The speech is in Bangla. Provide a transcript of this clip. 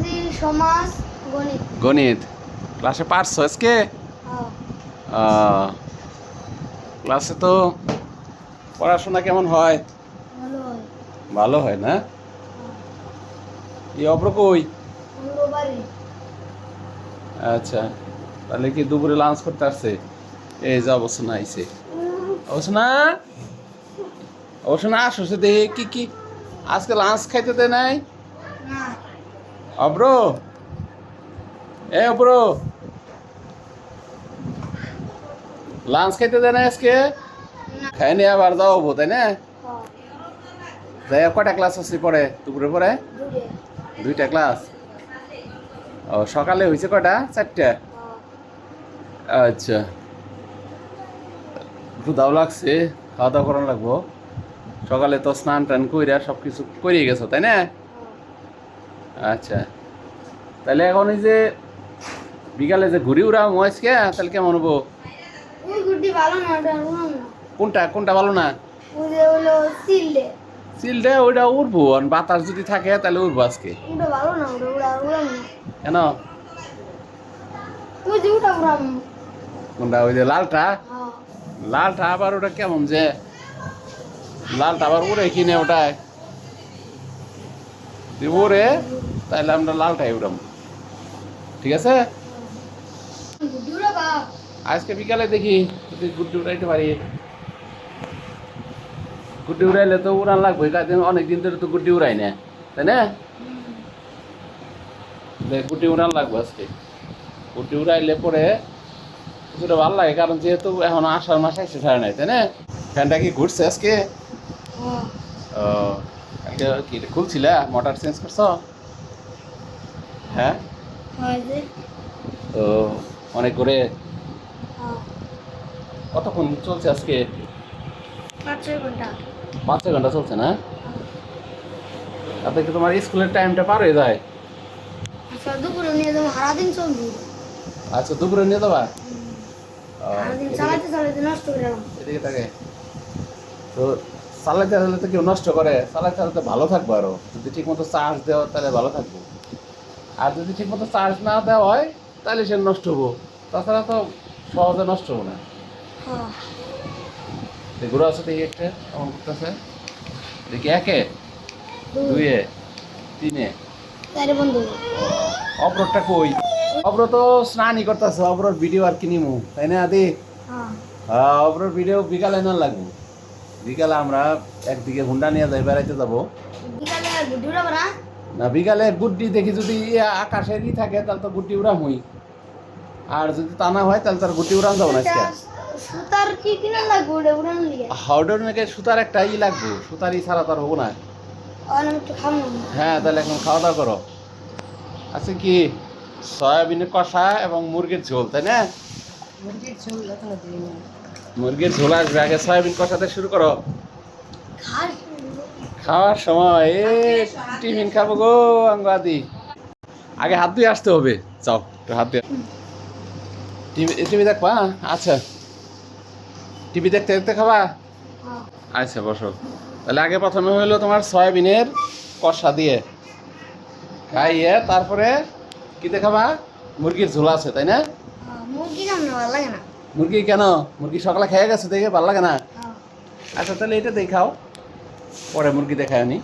ইংরেজি, সমাজ, গণিত। গণিত ক্লাসে পারছো আজকে? হ্যাঁ, ক্লাসে তো পড়াশোনা কেমন হয়? ভালো হয়। ভালো হয় না? হ্যাঁ, এই অব্র কই? মঙ্গলবারে। আচ্ছা, তাহলে কি দুপুরে লাঞ্চ করতে আসছে? এই যে অবস্থা আইছে। অবস্থা অবশ্যই না আসো সে দেখে কি কি আজকে লাঞ্চ খাইতে দেয় নাই? না, অব্র, অব্র, লাঞ্চ খাইতে দেয় নাই আজকে? না। খাই নি আবার যাও হবো তাই না? হ্যাঁ, যাই কয়টা ক্লাস আছে পরে দুপুরে পরে? দুটো। দুইটা ক্লাস। ও সকালে হয়েছে কয়টা? চারটা। হ্যাঁ, আচ্ছা, ক্ষুধাও লাগছে, খাওয়া দাওয়া করানো লাগবো। সকালে তো স্নান টান কইরা সব কিছু করিয়ে গেছো তাই না? হ্যাঁ। আচ্ছা, তাহলে এখন এই যে বিকালে যে ঘুরি উড়াম আজকে তাহলে কেমন হবো? ওই গুড্ডি ভালো না, ওটা উড়াম না। কোনটা কোনটা ভালো না? ওই যে হলো সিলডে, চিলটা ওইটা উড়বো, আর বাতাস যদি থাকে তাহলে উড়বো আজকে। ওটা ভালো না, ওটা উড়াম না। কেন? ওই যে ওটা উড়াম। কোনটা ওই যে লালটা? হ্যাঁ, লালটা আবার ওটা কেমন যে লালটা আবার উড়ে কিনে ওটায় দিব রে, তাহলে আমরা লালটাই উড়াম, ঠিক আছে? গুড্ডি উড়াবা। আজকে বিকালে দেখি যদি গুড্ডি উড়াইতে পারি। গুড্ডি উড়াইলে তো উড়ান লাগবে, কারণ অনেকদিন ধরে তো গুড্ডি উড়াই না তাই না? গুড্ডি উড়ান লাগবে আজকে। গুড্ডি উড়াইলে পরে কিছুটা ভালো লাগে, কারণ যেহেতু এখন আষাঢ় মাস এসে ছাড়ে নাই তাই না? ফ্যানটা কি ঘুরছে আজকে? হ্যাঁ, ও, কালকে কি খুলছিলা? মোটর চেঞ্জ করছো? হ্যাঁ, হয় যে। তো অনেক করে হ্যাঁ, কতক্ষণ চলছে আজকে? 5-6 ঘন্টা। 5-6 ঘন্টা চলছে না? তাতে কি তোমার স্কুলের টাইমটা পার হয়ে যায়? আচ্ছা, দুপুরে নিয়ে যাবো, সারাদিন চলবি। আচ্ছা, দুপুরে নিয়ে যাবা? সারাদিন চালাইতে চালাইতে নষ্ট করে গেলাম। এদিকে থাকে তো, চালাইতে চালাইতে তো কেউ নষ্ট করে, চালাইতে চালাইতে ভালো থাকবো, আরো যদি ঠিক মতো চার্জ দেওয়া তাহলে ভালো থাকবো। আর যদি ঠিক মতো চার্জ না দেওয়া হয় তাহলে সে নষ্ট হবো, তাছাড়া তো সহজে নষ্ট হবো না। হ্যাঁ, এগুলো আছে দেখি একটা কেমন করতেছে, দেখি 1-এ, 2, 2-এ, 3-এ। 4 বন্ধু। অপরটা কই? অপর তো স্নানই করতেছে, অপরের ভিডিও আর কি নিমু তাই না আদি? হ্যাঁ, হ্যাঁ, অপরের ভিডিও বিকালে না লাগবো। বিকালে আমরা একদিকে হুন্ডা নিয়ে যাই, বেড়াইতে যাবো। বিকালে গুড্ডি উড়াবো না। না, বিকালে গুড্ডি দেখি যদি আকাশেরই থাকে তাহলে তো গুড্ডি উড়ামই, আর যদি তা না হয় তাহলে তার গুড্ডি উড়ান যাবো না আজকে। সুতার কি কিনা লাগবে ওটা উড়ানোর লিগে? হাওড়ের নাকি সুতার একটা লাগবো, সুতার ছাড়া তো আর হবো না। আর আমি একটু খাবো না। হ্যাঁ, তাহলে এখন খাওয়া দাওয়া করো। আচ্ছা, কি সয়াবিনের কষা এবং মুরগির ঝোল তাই না? মুরগির ঝোল এখনো দিইনি। মুরগির ঝোল আসবে, আগে সয়াবিন কষাতে শুরু করো। খাস। খাওয়ার সময় টিফিন খাবো গো আঙ্গাদি, আগে হাত ধুয়ে আসতে হবে। যাও একটু হাত ধুয়ে। টিভি টিভি দেখবা? আচ্ছা, টিভি দেখতে দেখতে খাবা? হ্যাঁ, আচ্ছা, বসো। তাহলে আগে প্রথমে হলো তোমার সয়াবিনের কষা দিয়ে খাইয়ে তারপরে কি দেখাবা? মুরগির ঝোল আছে তাই না? মুরগি খাম না, ভালো লাগে না। মুরগি কেন? মুরগি সকালে খেয়ে গেছে দেখে ভালো লাগে না? হ্যাঁ। আচ্ছা, তাহলে এটা দেখাও, পরে মুরগি দেখায় নি।